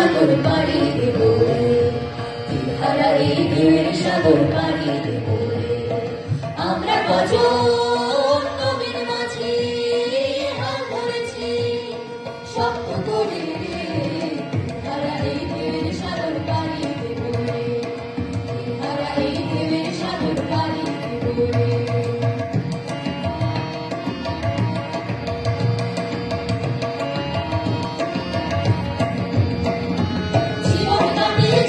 সাগর পাড়ি দেব রে, হারা এই ঢেউয়ের সাগর পাড়ি দেব রে। আমরা কজন নবীর মাঝে হাল ধরেছি শক্ত করে রে, হারা এই ঢেউয়ের সাগর পাড়ি দেব রে, হারা এই ঢেউয়ের সাগর পাড়ি দেব রে।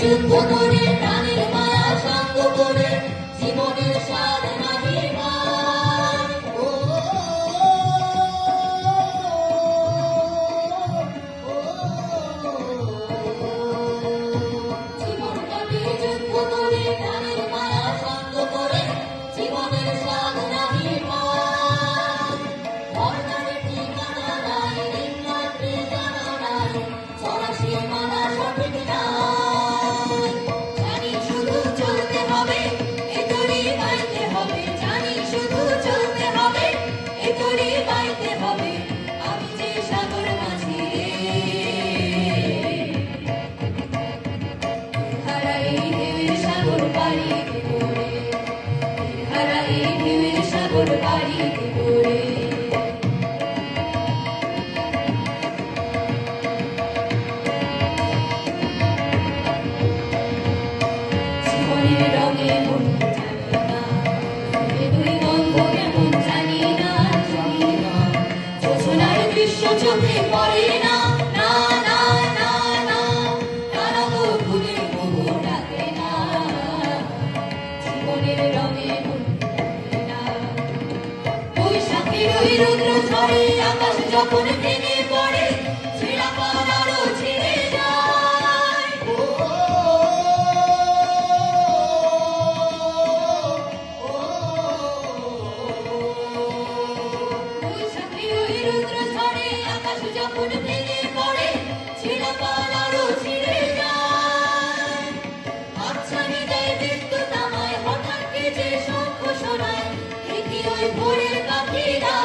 যুদ্ধ করে প্রাণের মায়া সঙ্গ করে জীবনের স্বাদ নাহি পাই। জীবন কাটিয়ে যুদ্ধ করে প্রাণের মায়া সঙ্গ করে জীবনের স্বাদ নাহি পাই। অর্ণারে ঠিকানা নাই, দিন রাত্রি জানা নাই, চলা সীমানা সঠিক নাই। সাগর পাড়ি দেব রে। জীবনের রঙে মন জানি না, দুই গন্ধ কেমন জানি না, যোজনার দৃশ্য চোখে পড়ে না, না না না না, তারা তো ভুলে মোহ ডাকে না। জীবনের রঙে মন রুদ্র ঝড়ে আকাশ যখন ভেঙে পড়ে, ছেঁড়া পাল আরো ছিঁড়ে যায়। বৈশাখী ওই রুদ্র ঝড়ে আকাশ যখন ভেঙে পড়ে, ছেঁড়া পাল আরো ছিঁড়ে যায়। হাতছানি দেয় বিদ্যুৎ আমায়, হঠাৎ কে যে শঙ্খ শোনায়, ঠিকই ওই ভোরের পাখিরা।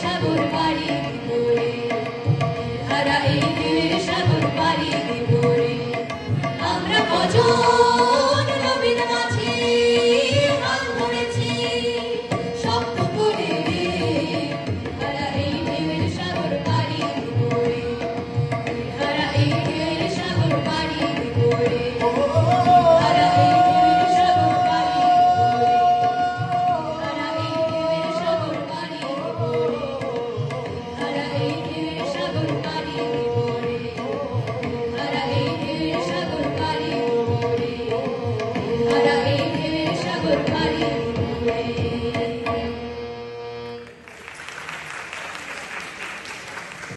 সাগর পাড়ি দেব রে, হারা এই ঢেউয়ের সাগর পাড়ি দেব রে। আমরা কজন নবীর মাঝে হাল ধরেছি শক্ত করে রে, হারা এই ঢেউয়ের সাগর পাড়ি দেব রে, হারা এই ঢেউয়ের সাগর পাড়ি দেব রে।